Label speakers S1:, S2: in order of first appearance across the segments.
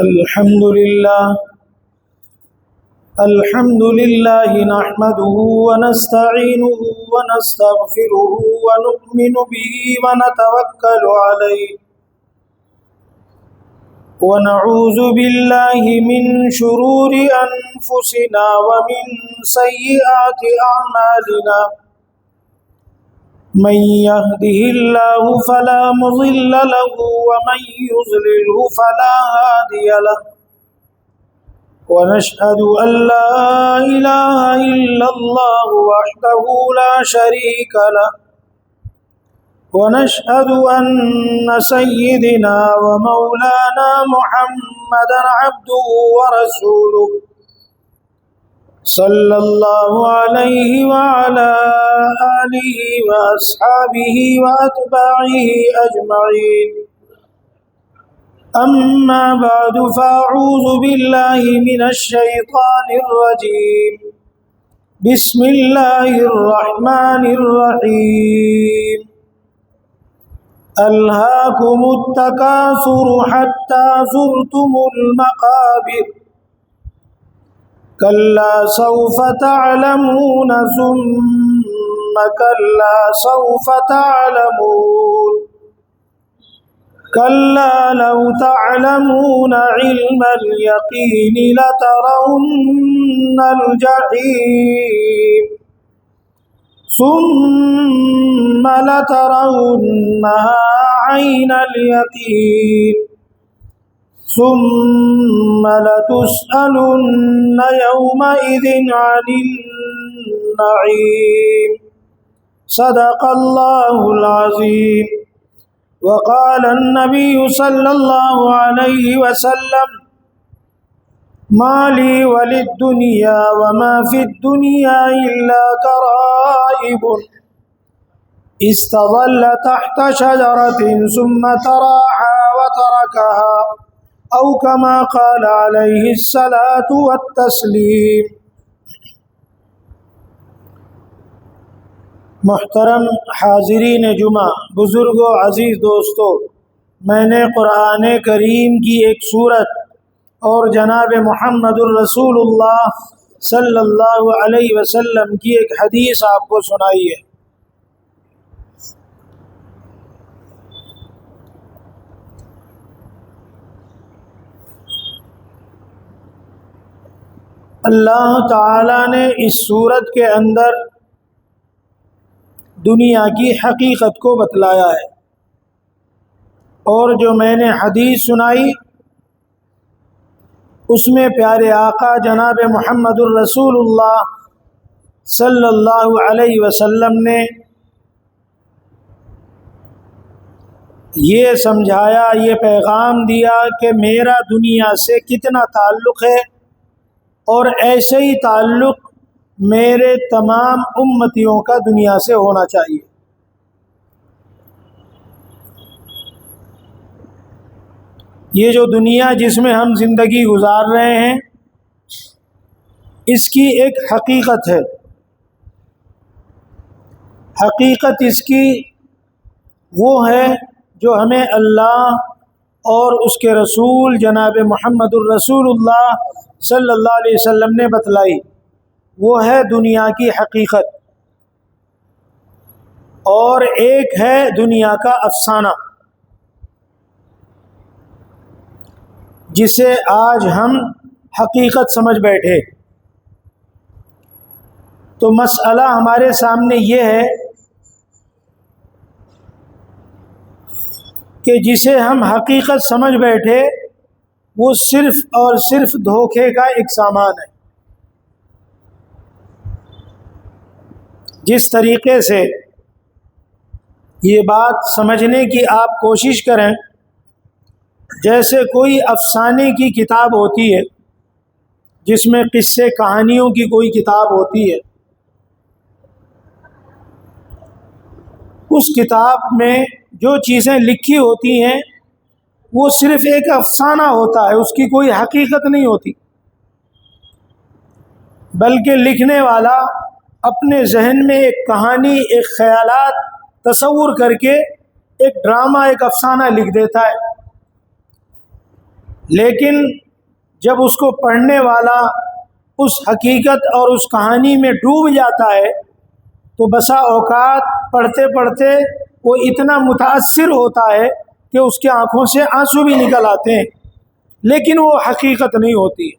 S1: الحمد لله نحمده ونستعينه ونستغفره ونؤمن به ونتوكل عليه ونعوذ بالله من شرور أنفسنا ومن سيئات أعمالنا من يهده الله فلا مضل له ومن يضلله فلا هادي له ونشهد أن لا إله إلا الله وحده لا شريك له ونشهد أن سيدنا ومولانا محمدا عبده ورسوله صلى الله عليه وعلى آله وأصحابه وأتباعه أجمعين أما بعد فأعوذ بالله من الشيطان الرجيم بسم الله الرحمن الرحيم ألهاكم التكاثر حتى زرتم المقابر كلا سوف تعلمون ثم كلا سوف تعلمون كلا لو تعلمون علم اليقين لترون الجحيم ثم لترونها عين اليقين ثم لتسألن يومئذ عن النعيم صدق الله العظيم وقال النبي صلى الله عليه وسلم ما لي وللدنيا وما في الدنيا إلا كرائب استظل تحت شجرة ثم تراحى وتركها أو كما قال عليه الصلاة والتسليم۔ محترم حاضرین جمعہ، بزرگوں، عزیز دوستو، میں نے قرآن کریم کی ایک سورت اور جناب محمد الرسول اللہ صلی اللہ علیہ وسلم کی ایک حدیث آپ کو سنائی ہے۔ اللہ تعالی نے اس سورت کے اندر دنیا کی حقیقت کو بتلایا ہے، اور جو میں نے حدیث سنائی اس میں پیارے آقا جناب محمد الرسول اللہ صلی اللہ علیہ وسلم نے یہ سمجھایا، یہ پیغام دیا کہ میرا دنیا سے کتنا تعلق ہے، اور ایسے ہی تعلق میرے تمام امتیوں کا دنیا سے ہونا چاہیے۔ یہ جو دنیا جس میں ہم زندگی گزار رہے ہیں، اس کی ایک حقیقت ہے۔ حقیقت اس کی وہ ہے جو ہمیں اللہ اور اس کے رسول جناب محمد الرسول اللہ صلی اللہ علیہ وسلم نے بتلائی، وہ ہے دنیا کی حقیقت، اور ایک ہے دنیا کا افسانہ جسے آج ہم حقیقت سمجھ بیٹھے۔ تو مسئلہ ہمارے سامنے یہ ہے کہ جسے ہم حقیقت سمجھ بیٹھے وہ صرف اور صرف دھوکے کا ایک سامان ہے۔ جس طریقے سے یہ بات سمجھنے کی آپ کوشش کریں، جیسے کوئی افسانے کی کتاب ہوتی ہے، جس میں قصے کہانیوں کی کوئی کتاب ہوتی ہے، اس کتاب میں جو چیزیں لکھی ہوتی ہیں وہ صرف ایک افسانہ ہوتا ہے، اس کی کوئی حقیقت نہیں ہوتی، بلکہ لکھنے والا اپنے ذہن میں ایک کہانی، ایک خیالات تصور کر کے ایک ڈرامہ، ایک افسانہ لکھ دیتا ہے۔ لیکن جب اس کو پڑھنے والا اس حقیقت اور اس کہانی میں ڈوب جاتا ہے تو بسا اوقات پڑھتے پڑھتے وہ اتنا متاثر ہوتا ہے کہ اس کے آنکھوں سے آنسو بھی نکل آتے ہیں، لیکن وہ حقیقت نہیں ہوتی۔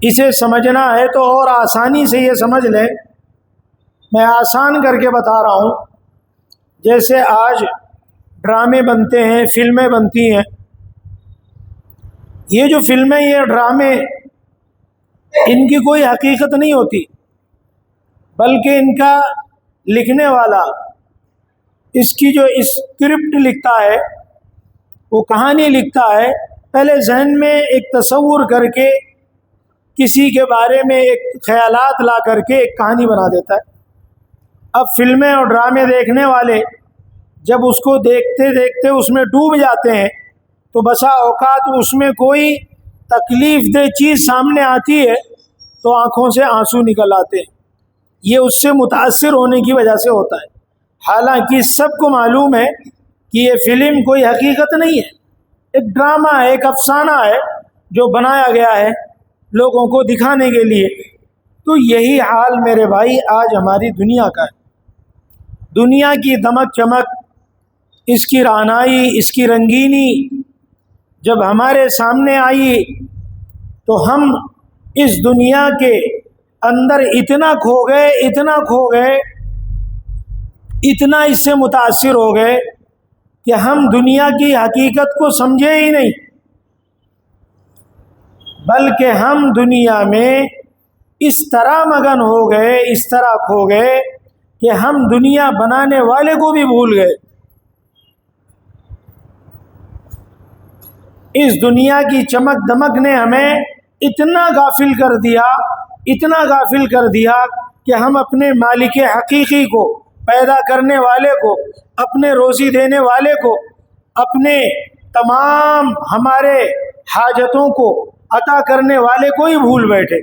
S1: اسے سمجھنا ہے تو اور آسانی سے یہ سمجھ لیں، میں آسان کر کے بتا رہا ہوں۔ جیسے آج ڈرامے بنتے ہیں، فلمیں بنتی ہیں، یہ جو فلمیں، یہ ڈرامے، ان کی کوئی حقیقت نہیں ہوتی، بلکہ ان کا لکھنے والا اس کی جو اسکرپٹ لکھتا ہے، وہ کہانی لکھتا ہے، پہلے ذہن میں ایک تصور کر کے کسی کے بارے میں ایک خیالات لا کر کے ایک کہانی بنا دیتا ہے۔ اب فلمیں اور ڈرامے دیکھنے والے جب اس کو دیکھتے دیکھتے اس میں ڈوب جاتے ہیں تو بسا اوقات اس میں کوئی تکلیف دہ چیز سامنے آتی ہے تو آنکھوں سے آنسو نکل آتے ہیں۔ یہ اس سے متاثر ہونے کی وجہ سے ہوتا ہے، حالانکہ سب کو معلوم ہے کہ یہ فلم کوئی حقیقت نہیں ہے، ایک ڈرامہ ہے، ایک افسانہ ہے جو بنایا گیا ہے لوگوں کو دکھانے کے لیے۔ تو یہی حال میرے بھائی آج ہماری دنیا کا ہے۔ دنیا کی دمک چمک، اس کی رعنائی، اس کی رنگینی جب ہمارے سامنے آئی تو ہم اس دنیا کے اندر اتنا کھو گئے، اتنا اس سے متاثر ہو گئے کہ ہم دنیا کی حقیقت کو سمجھے ہی نہیں، بلکہ ہم دنیا میں اس طرح مگن ہو گئے، اس طرح کھو گئے کہ ہم دنیا بنانے والے کو بھی بھول گئے۔ اس دنیا کی چمک دمک نے ہمیں اتنا غافل کر دیا کہ ہم اپنے مالک حقیقی کو، پیدا کرنے والے کو، اپنے روزی دینے والے کو، اپنے تمام ہمارے حاجتوں کو عطا کرنے والے کو ہی بھول بیٹھے۔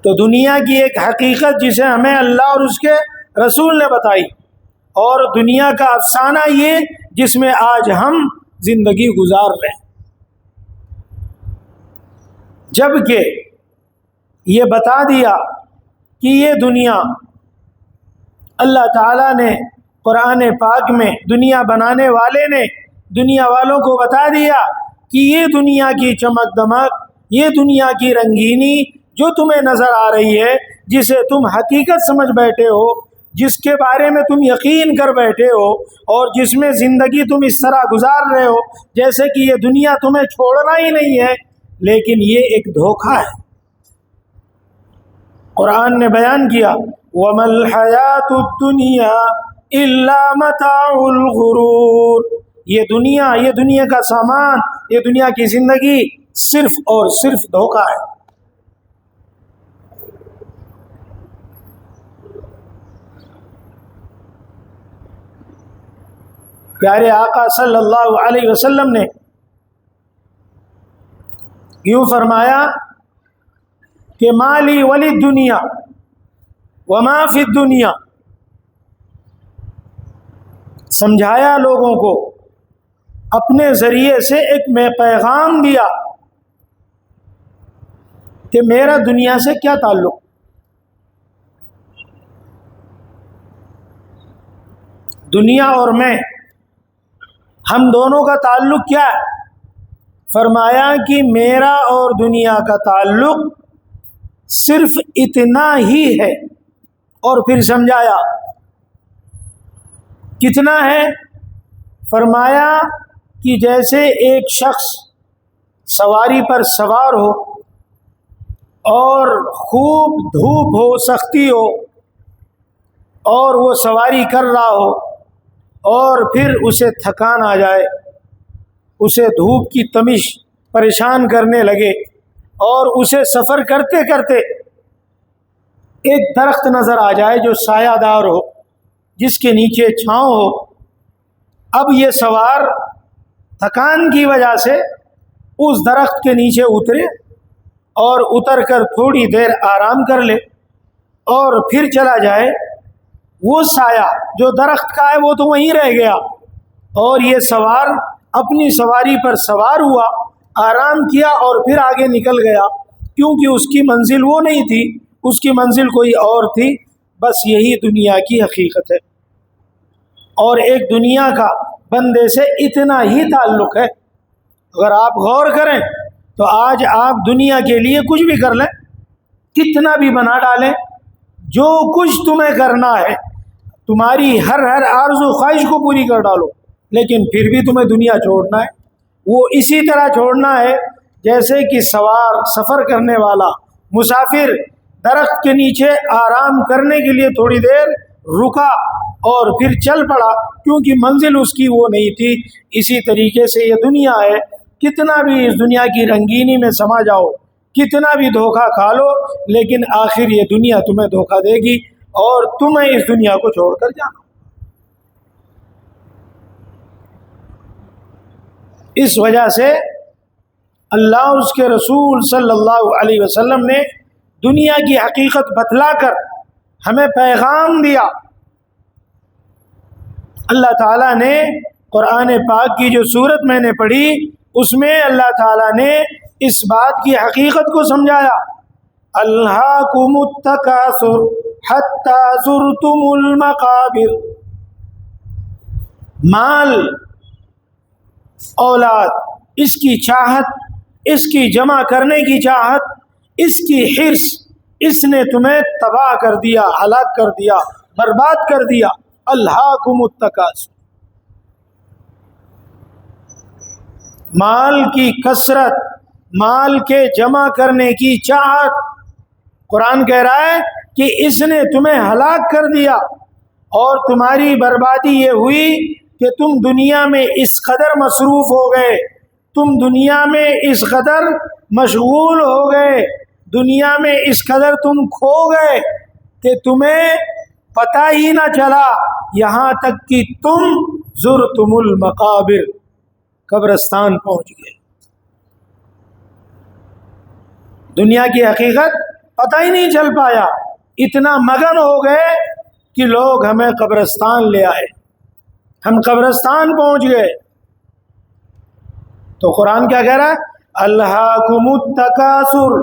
S1: تو دنیا کی ایک حقیقت جسے ہمیں اللہ اور اس کے رسول نے بتائی، اور دنیا کا افسانہ یہ جس میں آج ہم زندگی گزار رہے ہیں، جبکہ یہ بتا دیا کہ یہ دنیا اللہ تعالیٰ نے قرآن پاک میں، دنیا بنانے والے نے دنیا والوں کو بتا دیا کہ یہ دنیا کی چمک دمک، یہ دنیا کی رنگینی جو تمہیں نظر آ رہی ہے، جسے تم حقیقت سمجھ بیٹھے ہو، جس کے بارے میں تم یقین کر بیٹھے ہو، اور جس میں زندگی تم اس طرح گزار رہے ہو جیسے کہ یہ دنیا تمہیں چھوڑنا ہی نہیں ہے، لیکن یہ ایک دھوکہ ہے۔ قرآن نے بیان کیا وَمَا الْحَيَاةُ الدُّنْيَا إِلَّا مَتَاعُ الْغُرُورِ، یہ دنیا کا سامان، یہ دنیا کی زندگی صرف اور صرف دھوکہ ہے۔ پیارے آقا صلی اللہ علیہ وسلم نے یوں فرمایا کہ مالی ولی دنیا وما فی الدنیا، سمجھایا لوگوں کو، اپنے ذریعے سے ایک میں پیغام دیا کہ میرا دنیا سے کیا تعلق، دنیا اور میں، ہم دونوں کا تعلق کیا ہے؟ فرمایا کہ میرا اور دنیا کا تعلق صرف اتنا ہی ہے، اور پھر سمجھایا کتنا ہے؟ فرمایا کہ جیسے ایک شخص سواری پر سوار ہو اور خوب دھوپ ہو، سختی ہو، اور وہ سواری کر رہا ہو اور پھر اسے تھکان آ جائے، اسے دھوپ کی تمش پریشان کرنے لگے، اور اسے سفر کرتے کرتے ایک درخت نظر آ جائے جو سایہ دار ہو، جس کے نیچے چھاؤں ہو۔ اب یہ سوار تھکان کی وجہ سے اس درخت کے نیچے اترے، اور اتر کر تھوڑی دیر آرام کر لے اور پھر چلا جائے۔ وہ سایہ جو درخت کا ہے وہ تو وہیں رہ گیا، اور یہ سوار اپنی سواری پر سوار ہوا، آرام کیا اور پھر آگے نکل گیا، کیونکہ اس کی منزل وہ نہیں تھی، اس کی منزل کوئی اور تھی۔ بس یہی دنیا کی حقیقت ہے، اور ایک دنیا کا بندے سے اتنا ہی تعلق ہے۔ اگر آپ غور کریں تو آج آپ دنیا کے لیے کچھ بھی کر لیں، کتنا بھی بنا ڈالیں، جو کچھ تمہیں کرنا ہے، تمہاری ہر آرزو خواہش کو پوری کر ڈالو، لیکن پھر بھی تمہیں دنیا چھوڑنا ہے۔ وہ اسی طرح چھوڑنا ہے جیسے کہ سفر کرنے والا مسافر درخت کے نیچے آرام کرنے کے لیے تھوڑی دیر رکا اور پھر چل پڑا، کیونکہ منزل اس کی وہ نہیں تھی۔ اسی طریقے سے یہ دنیا ہے، کتنا بھی اس دنیا کی رنگینی میں سما جاؤ، کتنا بھی دھوکہ کھا لو، لیکن آخر یہ دنیا تمہیں دھوکہ دے گی اور تمہیں اس دنیا کو چھوڑ کر جانا۔ اس وجہ سے اللہ اور اس کے رسول صلی اللہ علیہ وسلم نے دنیا کی حقیقت بتلا کر ہمیں پیغام دیا۔ اللہ تعالیٰ نے قرآن پاک کی جو سورت میں نے پڑھی، اس میں اللہ تعالیٰ نے اس بات کی حقیقت کو سمجھایا، الہاکم التکاثر حتی زرتم المقابر۔ مال، اولاد، اس کی چاہت، اس کی جمع کرنے کی چاہت، اس کی حرص، اس نے تمہیں تباہ کر دیا، ہلاک کر دیا، برباد کر دیا۔ الہاکم التکاثر، مال کی کثرت، مال کے جمع کرنے کی چاہت، قرآن کہہ رہا ہے کہ اس نے تمہیں ہلاک کر دیا، اور تمہاری بربادی یہ ہوئی کہ تم دنیا میں اس قدر مصروف ہو گئے، تم دنیا میں اس قدر مشغول ہو گئے، دنیا میں اس قدر تم کھو گئے کہ تمہیں پتہ ہی نہ چلا، یہاں تک کہ تم زرتم المقابر، قبرستان پہنچ گئے۔ دنیا کی حقیقت پتہ ہی نہیں چل پایا، اتنا مگن ہو گئے کہ لوگ ہمیں قبرستان لے آئے، ہم قبرستان پہنچ گئے۔ تو قرآن کیا کہہ رہا ہے؟ الہاکم التکاثر،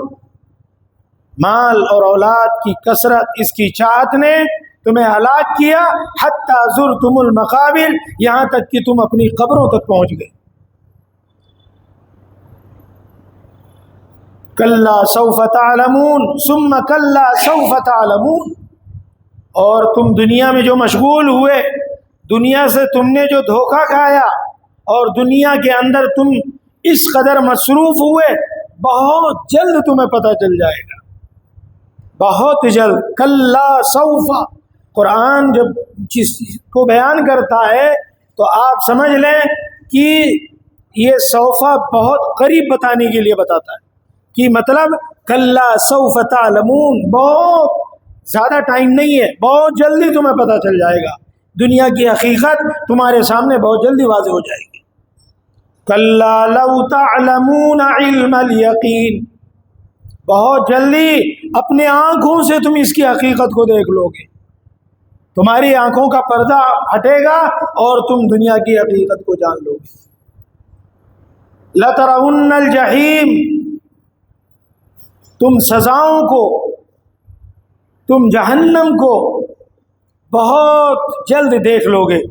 S1: مال اور اولاد کی کثرت، اس کی چاہت نے تمہیں ہلاک کیا، حتی زرتم المقابر، یہاں تک کہ تم اپنی قبروں تک پہنچ گئے۔ کلا سوف تعلمون ثم کلا سوف تعلمون، اور تم دنیا میں جو مشغول ہوئے، دنیا سے تم نے جو دھوکہ کھایا، اور دنیا کے اندر تم اس قدر مصروف ہوئے، بہت جلد تمہیں پتہ چل جائے گا، بہت جلد۔ کلا سوف، قرآن جب چیز کو بیان کرتا ہے تو آپ سمجھ لیں کہ یہ سوف بہت قریب بتانے کے لیے بتاتا ہے، کہ مطلب کلا سوف تعلمون، بہت زیادہ ٹائم نہیں ہے، بہت جلدی تمہیں پتہ چل جائے گا، دنیا کی حقیقت تمہارے سامنے بہت جلدی واضح ہو جائے گی۔ کلا لو تعلمون علم الیقین، بہت جلدی اپنے آنکھوں سے تم اس کی حقیقت کو دیکھ لو گے، تمہاری آنکھوں کا پردہ ہٹے گا اور تم دنیا کی حقیقت کو جان لو گے۔ لترون الجحیم، تم سزاؤں کو، تم جہنم کو بہت جلد دیکھ لو گے۔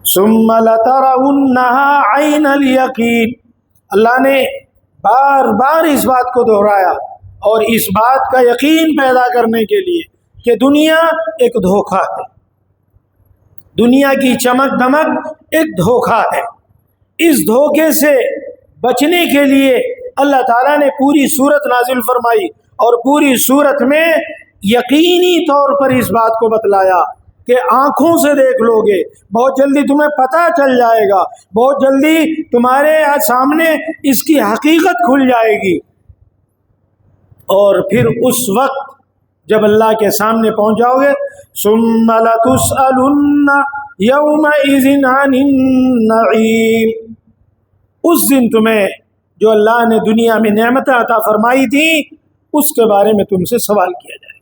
S1: ثم لترونها عین الیقین، اللہ نے بار بار اس بات کو دہرایا، اور اس بات کا یقین پیدا کرنے کے لیے کہ دنیا ایک دھوکہ ہے، دنیا کی چمک دمک ایک دھوکہ ہے۔ اس دھوکے سے بچنے کے لیے اللہ تعالیٰ نے پوری سورت نازل فرمائی، اور پوری سورت میں یقینی طور پر اس بات کو بتلایا کہ آنکھوں سے دیکھ لو گے، بہت جلدی تمہیں پتہ چل جائے گا، بہت جلدی تمہارے سامنے اس کی حقیقت کھل جائے گی، اور پھر اس وقت جب اللہ کے سامنے پہنچ جاؤ گے، ثم لتسألن یومئذ عن النعیم، اس دن تمہیں جو اللہ نے دنیا میں نعمتیں عطا فرمائی تھی اس کے بارے میں تم سے سوال کیا جائے گا۔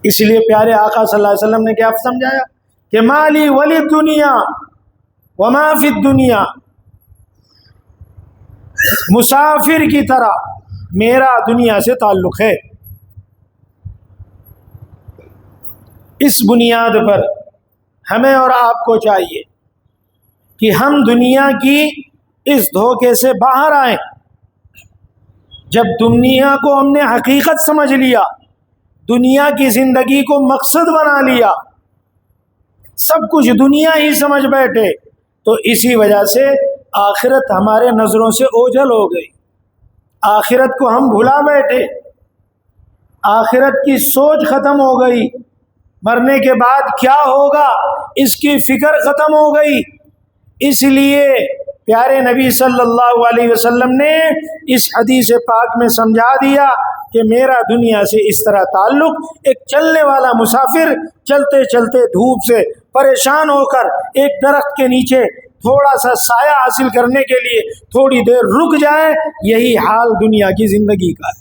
S1: اس لیے پیارے آقا صلی اللہ علیہ وسلم نے کیا سمجھایا؟ کہ مالی ولی دنیا وما فی الدنیا، مسافر کی طرح میرا دنیا سے تعلق ہے۔ اس بنیاد پر ہمیں اور آپ کو چاہیے کہ ہم دنیا کی اس دھوکے سے باہر آئیں۔ جب دنیا کو ہم نے حقیقت سمجھ لیا، دنیا کی زندگی کو مقصد بنا لیا، سب کچھ دنیا ہی سمجھ بیٹھے، تو اسی وجہ سے آخرت ہمارے نظروں سے اوجھل ہو گئی، آخرت کو ہم بھلا بیٹھے، آخرت کی سوچ ختم ہو گئی، مرنے کے بعد کیا ہوگا اس کی فکر ختم ہو گئی۔ اس لیے پیارے نبی صلی اللہ علیہ وسلم نے اس حدیث پاک میں سمجھا دیا کہ میرا دنیا سے اس طرح تعلق، ایک چلنے والا مسافر چلتے چلتے دھوپ سے پریشان ہو کر ایک درخت کے نیچے تھوڑا سا سایہ حاصل کرنے کے لیے تھوڑی دیر رک جائے، یہی حال دنیا کی زندگی کا ہے۔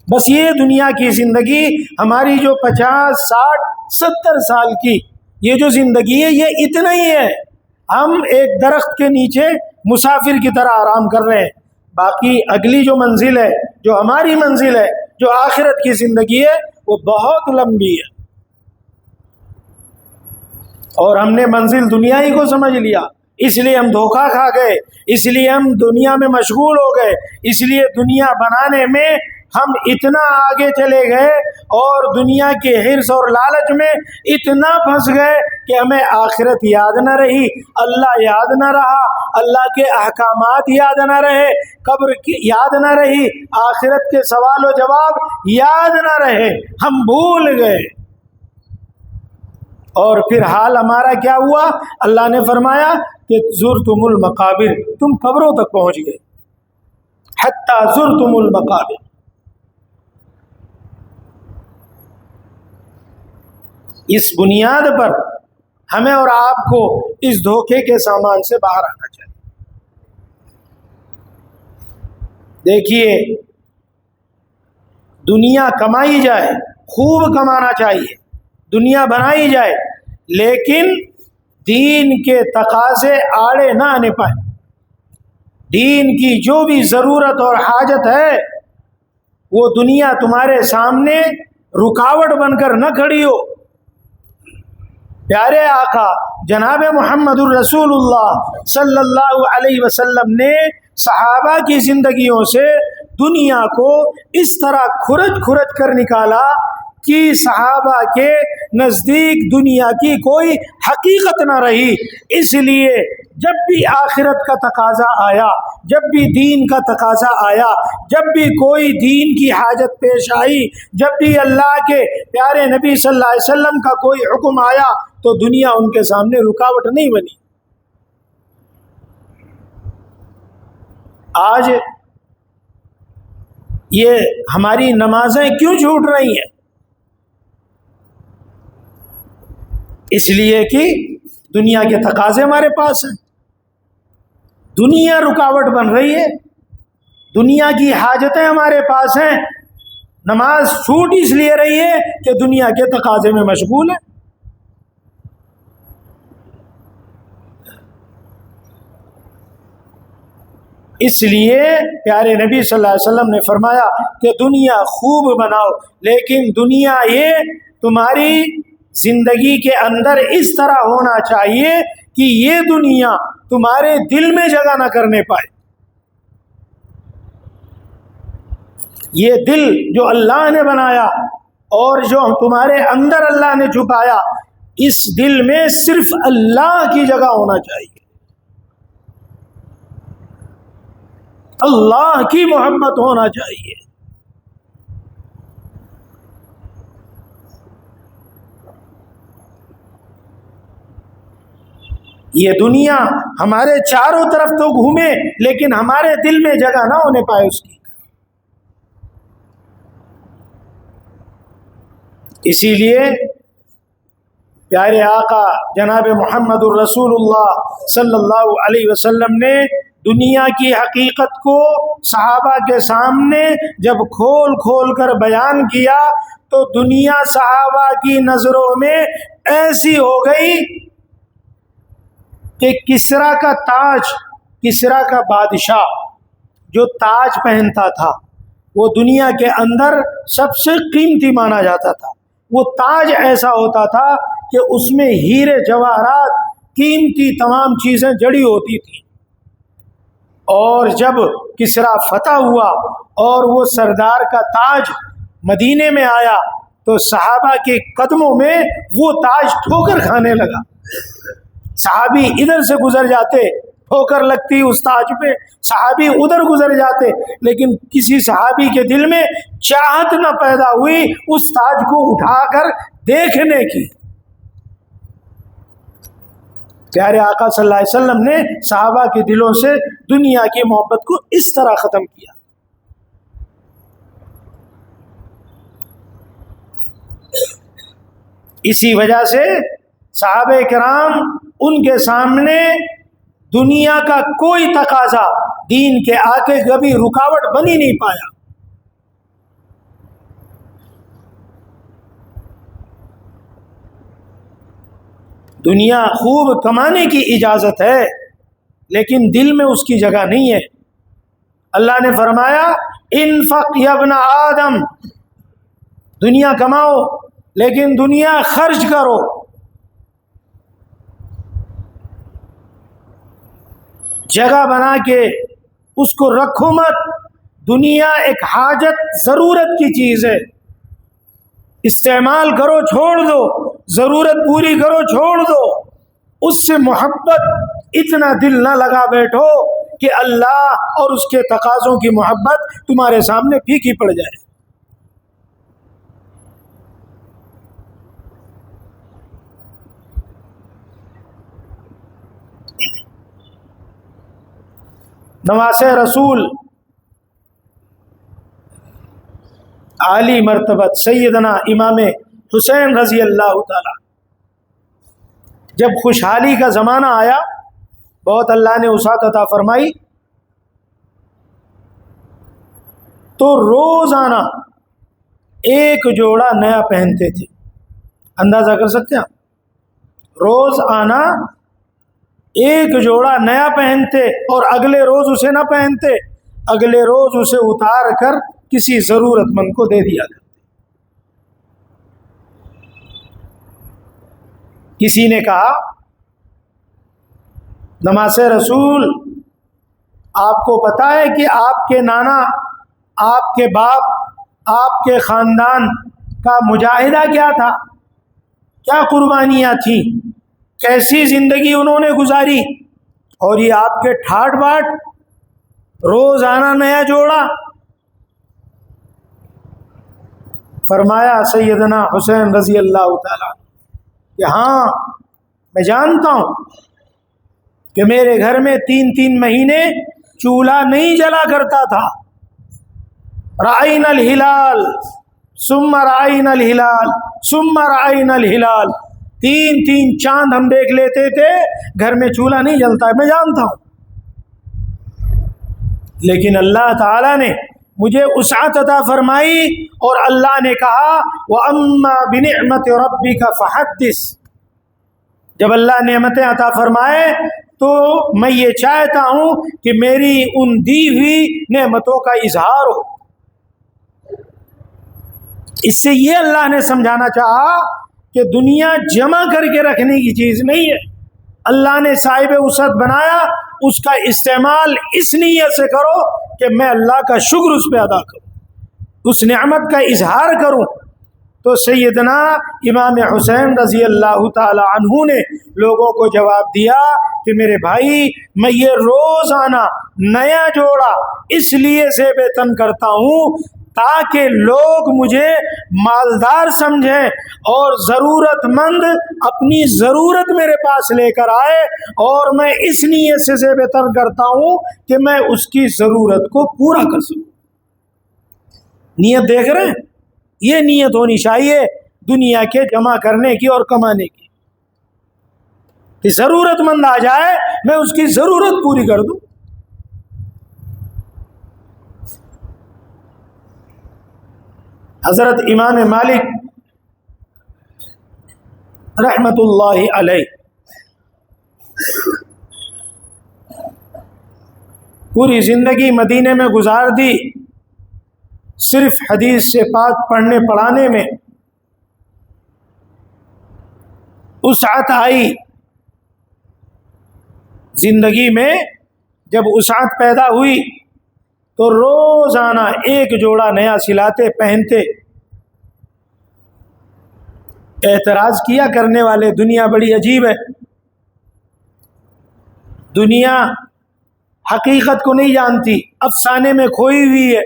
S1: بس یہ دنیا کی زندگی ہماری جو 50 60 70 سال کی یہ جو زندگی ہے، یہ اتنا ہی ہے۔ ہم ایک درخت کے نیچے مسافر کی طرح آرام کر رہے ہیں، باقی اگلی جو منزل ہے، جو ہماری منزل ہے، جو آخرت کی زندگی ہے، وہ بہت لمبی ہے، اور ہم نے منزل دنیا ہی کو سمجھ لیا، اس لیے ہم دھوکہ کھا گئے، اس لیے ہم دنیا میں مشغول ہو گئے، اس لیے دنیا بنانے میں ہم اتنا آگے چلے گئے اور دنیا کے حرص اور لالچ میں اتنا پھنس گئے کہ ہمیں آخرت یاد نہ رہی، اللہ یاد نہ رہا، اللہ کے احکامات یاد نہ رہے، قبر کی یاد نہ رہی، آخرت کے سوال و جواب یاد نہ رہے، ہم بھول گئے۔ اور پھر حال ہمارا کیا ہوا؟ اللہ نے فرمایا کہ زرتم المقابر، تم قبروں تک پہنچ گئے، حتی زرتم المقابر۔ اس بنیاد پر ہمیں اور آپ کو اس دھوکے کے سامان سے باہر آنا چاہیے۔ دیکھیے، دنیا کمائی جائے، خوب کمانا چاہیے، دنیا بنائی جائے، لیکن دین کے تقاضے آڑے نہ آنے پائیں۔ دین کی جو بھی ضرورت اور حاجت ہے، وہ دنیا تمہارے سامنے رکاوٹ بن کر نہ کھڑی ہو۔ پیارے آقا جناب محمد الرسول اللہ صلی اللہ علیہ وسلم نے صحابہ کی زندگیوں سے دنیا کو اس طرح کھرچ کھرچ کر نکالا کہ صحابہ کے نزدیک دنیا کی کوئی حقیقت نہ رہی۔ اس لیے جب بھی آخرت کا تقاضا آیا، جب بھی دین کا تقاضا آیا، جب بھی کوئی دین کی حاجت پیش آئی، جب بھی اللہ کے پیارے نبی صلی اللہ علیہ وسلم کا کوئی حکم آیا، تو دنیا ان کے سامنے رکاوٹ نہیں بنی۔ آج یہ ہماری نمازیں کیوں چھوٹ رہی ہیں؟ اس لیے کہ دنیا کے تقاضے ہمارے پاس ہیں، دنیا رکاوٹ بن رہی ہے، دنیا کی حاجتیں ہمارے پاس ہیں، نماز چھوٹ اس لیے رہی ہے کہ دنیا کے تقاضے میں مشغول ہے۔ اس لیے پیارے نبی صلی اللہ علیہ وسلم نے فرمایا کہ دنیا خوب بناؤ، لیکن دنیا یہ تمہاری زندگی کے اندر اس طرح ہونا چاہیے کہ یہ دنیا تمہارے دل میں جگہ نہ کرنے پائے۔ یہ دل جو اللہ نے بنایا اور جو تمہارے اندر اللہ نے چھپایا، اس دل میں صرف اللہ کی جگہ ہونا چاہیے، اللہ کی محبت ہونا چاہیے۔ یہ دنیا ہمارے چاروں طرف تو گھومے، لیکن ہمارے دل میں جگہ نہ ہونے پائے اس کی۔ اسی لیے پیارے آقا جناب محمد الرسول اللہ صلی اللہ علیہ وسلم نے دنیا کی حقیقت کو صحابہ کے سامنے جب کھول کھول کر بیان کیا تو دنیا صحابہ کی نظروں میں ایسی ہو گئی کہ کسریٰ کا تاج، کسریٰ کا بادشاہ جو تاج پہنتا تھا وہ دنیا کے اندر سب سے قیمتی مانا جاتا تھا۔ وہ تاج ایسا ہوتا تھا کہ اس میں ہیرے جواہرات، قیمتی تمام چیزیں جڑی ہوتی تھیں۔ اور جب کسریٰ فتح ہوا اور وہ سردار کا تاج مدینے میں آیا تو صحابہ کے قدموں میں وہ تاج ٹھوکر کھانے لگا۔ صحابی ادھر سے گزر جاتے، ٹھوکر لگتی اس تاج پہ، صحابی ادھر گزر جاتے، لیکن کسی صحابی کے دل میں چاہت نہ پیدا ہوئی اس تاج کو اٹھا کر دیکھنے کی۔ پیارے آقا صلی اللہ علیہ وسلم نے صحابہ کے دلوں سے دنیا کی محبت کو اس طرح ختم کیا۔ اسی وجہ سے صحابہ کرام ان کے سامنے دنیا کا کوئی تقاضا دین کے آگے کبھی رکاوٹ بن ہی نہیں پایا۔ دنیا خوب کمانے کی اجازت ہے لیکن دل میں اس کی جگہ نہیں ہے۔ اللہ نے فرمایا انفق یا ابن آدم، دنیا کماؤ لیکن دنیا خرچ کرو۔ جگہ بنا کے اس کو رکھو مت۔ دنیا ایک حاجت، ضرورت کی چیز ہے، استعمال کرو چھوڑ دو، ضرورت پوری کرو چھوڑ دو۔ اس سے محبت اتنا دل نہ لگا بیٹھو کہ اللہ اور اس کے تقاضوں کی محبت تمہارے سامنے پھیکی پڑ جائے۔ نواسہ رسول عالی مرتبت سیدنا امام حسین رضی اللہ تعالی، جب خوشحالی کا زمانہ آیا، بہت اللہ نے وسعت عطا فرمائی، تو روزانہ ایک جوڑا نیا پہنتے تھے۔ اندازہ کر سکتے ہیں؟ روز آنا ایک جوڑا نیا پہنتے اور اگلے روز اسے نہ پہنتے، اگلے روز اسے اتار کر کسی ضرورت مند کو دے دیا کرتے۔ کسی نے کہا نواسہ رسول، آپ کو پتہ ہے کہ آپ کے نانا، آپ کے باپ، آپ کے خاندان کا مجاہدہ کیا تھا، کیا قربانیاں تھیں، کیسی زندگی انہوں نے گزاری، اور یہ آپ کے ٹھاٹ باٹ روزانہ نیا جوڑا۔ فرمایا سیدنا حسین رضی اللہ تعالی کہ ہاں میں جانتا ہوں کہ میرے گھر میں 3 مہینے چولہا نہیں جلا کرتا تھا۔ رأینا الہلال ثم رأینا الہلال ثم رأینا الہلال، 3 چاند ہم دیکھ لیتے تھے، گھر میں چولہا نہیں جلتا ہے، میں جانتا ہوں۔ لیکن اللہ تعالیٰ نے مجھے وسعت عطا فرمائی اور اللہ نے کہا وَأَمَّا بِنِعْمَةِ رَبِّكَ فَحَدِّثْ، جب اللہ نعمتیں عطا فرمائے تو میں یہ چاہتا ہوں کہ میری ان دی ہوئی نعمتوں کا اظہار ہو۔ اس سے یہ اللہ نے سمجھانا چاہا کہ دنیا جمع کر کے رکھنے کی چیز نہیں ہے۔ اللہ نے صاحب وسعت بنایا، اس کا استعمال اس نیت سے کرو کہ میں اللہ کا شکر اس پہ ادا کروں، اس نعمت کا اظہار کروں۔ تو سیدنا امام حسین رضی اللہ تعالی عنہ نے لوگوں کو جواب دیا کہ میرے بھائی، میں یہ روزانہ نیا جوڑا اس لیے زیب تن کرتا ہوں تاکہ لوگ مجھے مالدار سمجھیں اور ضرورت مند اپنی ضرورت میرے پاس لے کر آئے، اور میں اس نیت سے زیب تن کرتا ہوں کہ میں اس کی ضرورت کو پورا کر سکوں۔ نیت دیکھ رہے ہیں؟ یہ نیت ہونی چاہیے دنیا کے جمع کرنے کی اور کمانے کی، کہ ضرورت مند آ جائے میں اس کی ضرورت پوری کر دوں۔ حضرت امام مالک رحمت اللہ علیہ پوری زندگی مدینے میں گزار دی، صرف حدیث سے پاک پڑھنے پڑھانے میں۔ وسعت آئی زندگی میں، جب وسعت پیدا ہوئی تو روزانہ ایک جوڑا نیا سلاتے پہنتے۔ اعتراض کیا کرنے والے، دنیا بڑی عجیب ہے، دنیا حقیقت کو نہیں جانتی، افسانے میں کھوئی ہوئی ہے۔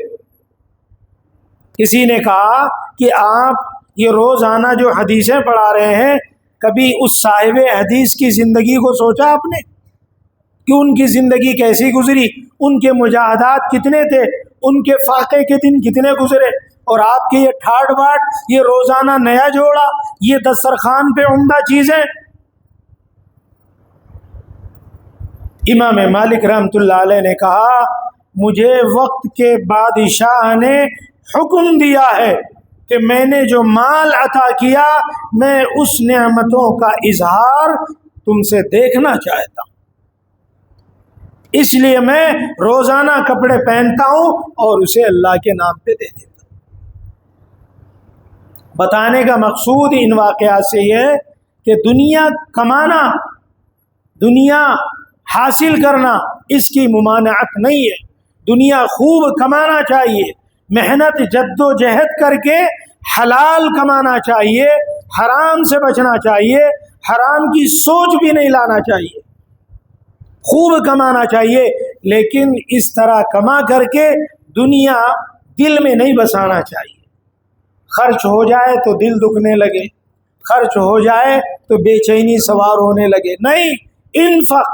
S1: کسی نے کہا کہ آپ یہ روزانہ جو حدیثیں پڑھا رہے ہیں، کبھی اس صاحب حدیث کی زندگی کو سوچا آپ نے کہ ان کی زندگی کیسی گزری، ان کے مجاہدات کتنے تھے، ان کے فاقے کے دن کتنے گزرے، اور آپ کے یہ ٹھاٹ باٹ، یہ روزانہ نیا جوڑا، یہ دسترخوان پہ عمدہ چیزیں۔ امام مالک رحمۃ اللہ علیہ نے کہا مجھے وقت کے بادشاہ نے حکم دیا ہے کہ میں نے جو مال عطا کیا، میں اس نعمتوں کا اظہار تم سے دیکھنا چاہتا ہوں، اس لیے میں روزانہ کپڑے پہنتا ہوں اور اسے اللہ کے نام پہ دے دیتا ہوں۔ بتانے کا مقصود ان واقعات سے یہ ہے کہ دنیا کمانا، دنیا حاصل کرنا، اس کی ممانعت نہیں ہے۔ دنیا خوب کمانا چاہیے، محنت جد و جہد کر کے حلال کمانا چاہیے، حرام سے بچنا چاہیے، حرام کی سوچ بھی نہیں لانا چاہیے، خوب کمانا چاہیے، لیکن اس طرح کما کر کے دنیا دل میں نہیں بسانا چاہیے۔ خرچ ہو جائے تو دل دکھنے لگے، خرچ ہو جائے تو بے چینی سوار ہونے لگے، نہیں، انفق،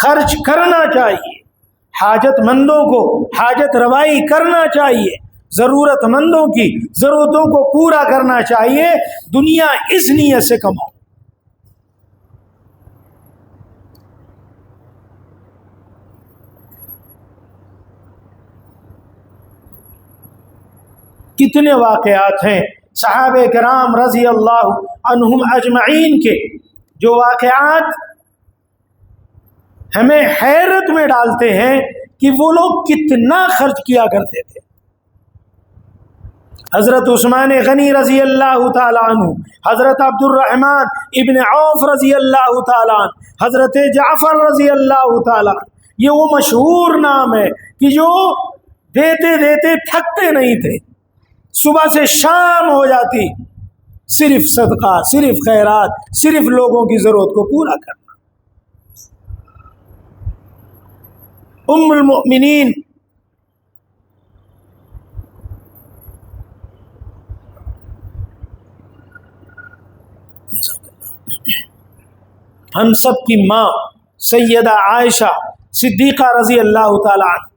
S1: خرچ کرنا چاہیے، حاجت مندوں کو حاجت روائی کرنا چاہیے، ضرورت مندوں کی ضرورتوں کو پورا کرنا چاہیے، دنیا اس نیت سے کماؤ۔ کتنے واقعات ہیں صحابہ کرام رضی اللہ عنہم اجمعین کے، جو واقعات ہمیں حیرت میں ڈالتے ہیں کہ وہ لوگ کتنا خرچ کیا کرتے تھے۔ حضرت عثمان غنی رضی اللہ تعالیٰ عنہ، حضرت عبد الرحمن ابن عوف رضی اللہ تعالیٰ عنہ، حضرت جعفر رضی اللہ تعالیٰ عنہ، یہ وہ مشہور نام ہے کہ جو دیتے دیتے تھکتے نہیں تھے، صبح سے شام ہو جاتی، صرف صدقہ، صرف خیرات، صرف لوگوں کی ضرورت کو پورا کرنا۔ ام المؤمنین ہم سب کی ماں سیدہ عائشہ صدیقہ رضی اللہ تعالی عنہ،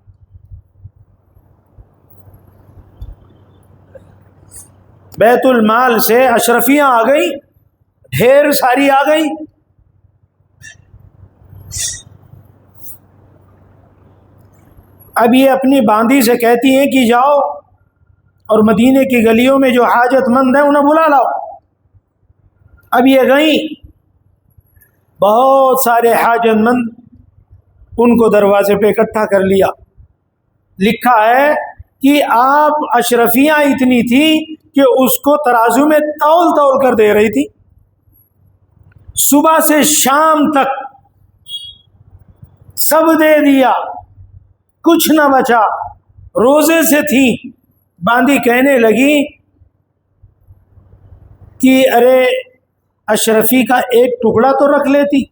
S1: بیت المال سے اشرفیاں آ گئی، ڈھیر ساری آ گئی، اب یہ اپنی باندھی سے کہتی ہیں کہ جاؤ اور مدینے کی گلیوں میں جو حاجت مند ہیں انہیں بلا لاؤ۔ اب یہ گئیں، بہت سارے حاجت مند ان کو دروازے پہ اکٹھا کر لیا۔ لکھا ہے کہ آپ اشرفیاں اتنی تھیں کہ اس کو ترازو میں تول تول کر دے رہی تھی، صبح سے شام تک سب دے دیا، کچھ نہ بچا، روزے سے تھی۔ باندھی کہنے لگی کہ ارے اشرفی کا ایک ٹکڑا تو رکھ لیتی،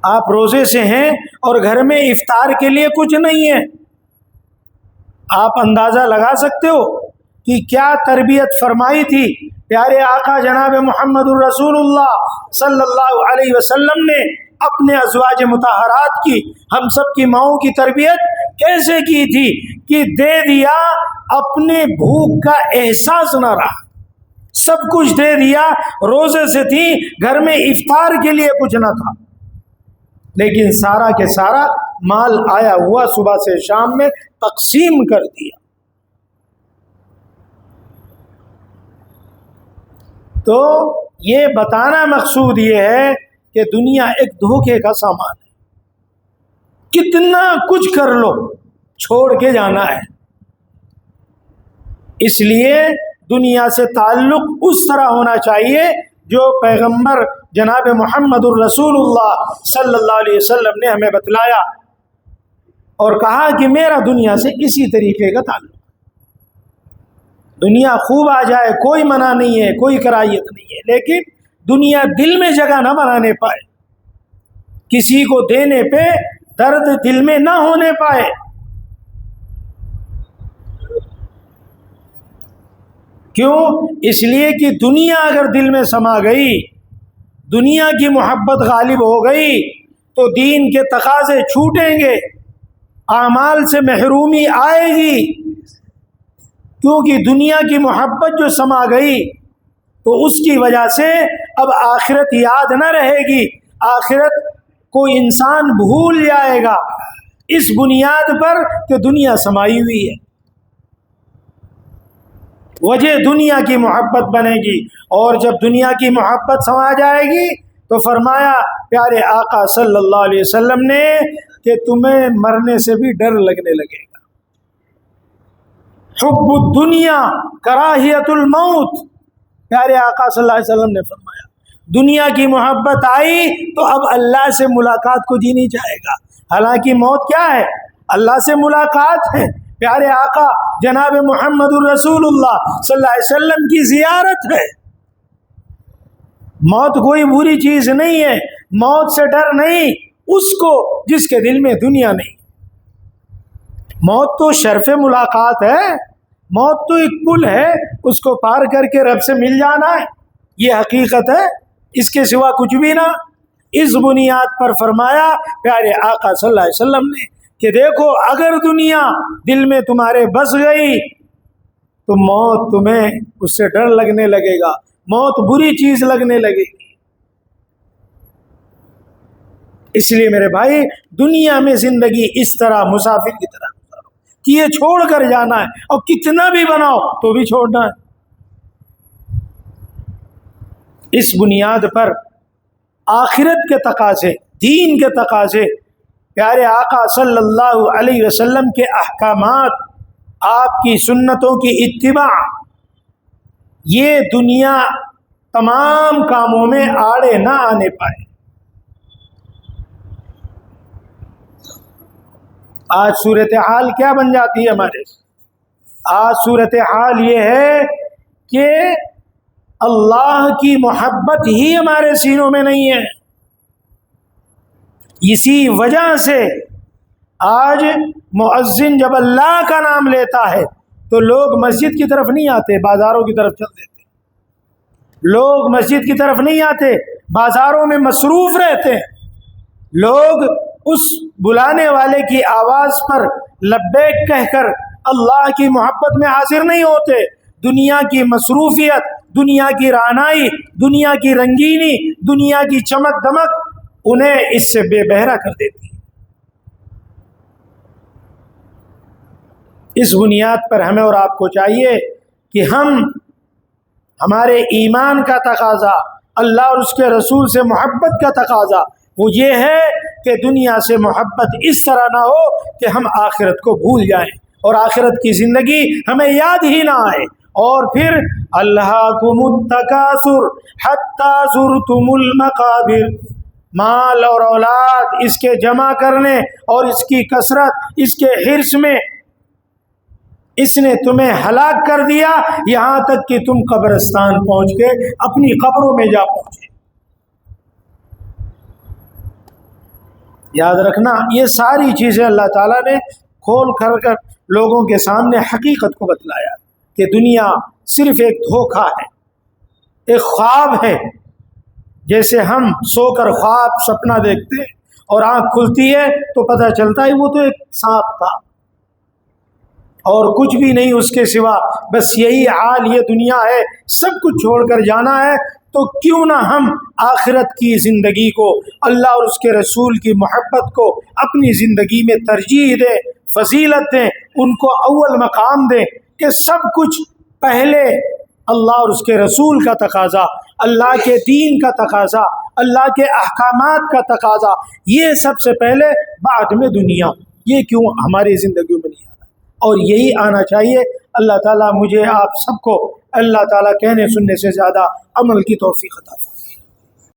S1: آپ روزے سے ہیں اور گھر میں افطار کے لیے کچھ نہیں ہے۔ آپ اندازہ لگا سکتے ہو کہ کیا تربیت فرمائی تھی پیارے آقا جناب محمد الرسول اللہ صلی اللہ علیہ وسلم نے اپنے ازواج مطہرات کی، ہم سب کی ماؤں کی تربیت کیسے کی تھی کہ دے دیا، اپنے بھوک کا احساس نہ رہا، سب کچھ دے دیا، روزے سے تھی، گھر میں افطار کے لیے کچھ نہ تھا، لیکن سارا کے سارا مال آیا ہوا صبح سے شام میں تقسیم کر دیا۔ تو یہ بتانا مقصود یہ ہے کہ دنیا ایک دھوکے کا سامان ہے، کتنا کچھ کر لو چھوڑ کے جانا ہے۔ اس لیے دنیا سے تعلق اس طرح ہونا چاہیے جو پیغمبر جناب محمد الرسول اللہ صلی اللہ علیہ وسلم نے ہمیں بتلایا اور کہا کہ میرا دنیا سے اسی طریقے کا تعلق۔ دنیا خوب آ جائے کوئی منع نہیں ہے، کوئی کراہیت نہیں ہے، لیکن دنیا دل میں جگہ نہ بنانے پائے، کسی کو دینے پہ درد دل میں نہ ہونے پائے۔ کیوں؟ اس لیے کہ دنیا اگر دل میں سما گئی، دنیا کی محبت غالب ہو گئی تو دین کے تقاضے چھوٹیں گے، اعمال سے محرومی آئے گی، کیونکہ دنیا کی محبت جو سما گئی تو اس کی وجہ سے اب آخرت یاد نہ رہے گی، آخرت کو انسان بھول جائے گا اس بنیاد پر کہ دنیا سمائی ہوئی ہے۔ وجہ دنیا کی محبت بنے گی، اور جب دنیا کی محبت سما جائے گی تو فرمایا پیارے آقا صلی اللہ علیہ وسلم نے کہ تمہیں مرنے سے بھی ڈر لگنے لگے گا۔ حب الدنیا کراہیت الموت، پیارے آقا صلی اللہ علیہ وسلم نے فرمایا دنیا کی محبت آئی تو اب اللہ سے ملاقات کو جی نہیں چاہے گا، حالانکہ موت کیا ہے؟ اللہ سے ملاقات ہے، پیارے آقا جناب محمد الرسول اللہ صلی اللہ علیہ وسلم کی زیارت ہے۔ موت کوئی بری چیز نہیں ہے، موت سے ڈر نہیں اس کو جس کے دل میں دنیا نہیں۔ موت تو شرف ملاقات ہے، موت تو ایک پل ہے، اس کو پار کر کے رب سے مل جانا ہے، یہ حقیقت ہے، اس کے سوا کچھ بھی نہ۔ اس بنیاد پر فرمایا پیارے آقا صلی اللہ علیہ وسلم نے کہ دیکھو اگر دنیا دل میں تمہارے بس گئی تو موت تمہیں اس سے ڈر لگنے لگے گا، موت بری چیز لگنے لگے گی۔ اس لیے میرے بھائی دنیا میں زندگی اس طرح مسافر کی طرح گزارو کہ یہ چھوڑ کر جانا ہے، اور کتنا بھی بناؤ تو بھی چھوڑنا ہے۔ اس بنیاد پر آخرت کے تقاضے، دین کے تقاضے، پیارے آقا صلی اللہ علیہ وسلم کے احکامات، آپ کی سنتوں کی اتباع، یہ دنیا تمام کاموں میں آڑے نہ آنے پائے۔ آج صورتحال کیا بن جاتی ہے ہمارے؟ آج صورتحال یہ ہے کہ اللہ کی محبت ہی ہمارے سینوں میں نہیں ہے۔ اسی وجہ سے آج مؤذن جب اللہ کا نام لیتا ہے تو لوگ مسجد کی طرف نہیں آتے، بازاروں کی طرف چل دیتے۔ لوگ مسجد کی طرف نہیں آتے، بازاروں میں مصروف رہتے ہیں۔ لوگ اس بلانے والے کی آواز پر لبیک کہہ کر اللہ کی محبت میں حاضر نہیں ہوتے۔ دنیا کی مصروفیت، دنیا کی رعنائی، دنیا کی رنگینی، دنیا کی چمک دمک انہیں اس سے بے بہرا کر دیتی ہے۔ اس بنیاد پر ہمیں اور آپ کو چاہیے کہ ہمارے ایمان کا تقاضا، اللہ اور اس کے رسول سے محبت کا تقاضا وہ یہ ہے کہ دنیا سے محبت اس طرح نہ ہو کہ ہم آخرت کو بھول جائیں اور آخرت کی زندگی ہمیں یاد ہی نہ آئے۔ اور پھر الہاکم التکاثر حتی زرتم المقابر، مال اور اولاد اس کے جمع کرنے اور اس کی کثرت، اس کے حرص میں اس نے تمہیں ہلاک کر دیا، یہاں تک کہ تم قبرستان پہنچ کے اپنی قبروں میں جا پہنچے۔ یاد رکھنا یہ ساری چیزیں اللہ تعالیٰ نے کھول کر لوگوں کے سامنے حقیقت کو بتلایا کہ دنیا صرف ایک دھوکہ ہے، ایک خواب ہے۔ جیسے ہم سو کر خواب سپنا دیکھتے ہیں اور آنکھ کھلتی ہے تو پتہ چلتا ہے وہ تو ایک سانپ تھا اور کچھ بھی نہیں اس کے سوا، بس یہی حال یہ دنیا ہے، سب کچھ چھوڑ کر جانا ہے۔ تو کیوں نہ ہم آخرت کی زندگی کو، اللہ اور اس کے رسول کی محبت کو اپنی زندگی میں ترجیح دیں، فضیلت دیں، ان کو اول مقام دیں کہ سب کچھ پہلے اللہ اور اس کے رسول کا تقاضا، اللہ کے دین کا تقاضا، اللہ کے احکامات کا تقاضا، یہ سب سے پہلے، بعد میں دنیا۔ یہ کیوں ہماری زندگیوں میں نہیں آ رہا؟ اور یہی آنا چاہیے۔ اللہ تعالیٰ مجھے آپ سب کو اللہ تعالیٰ کہنے سننے سے زیادہ عمل کی توفیق عطا فرمائے۔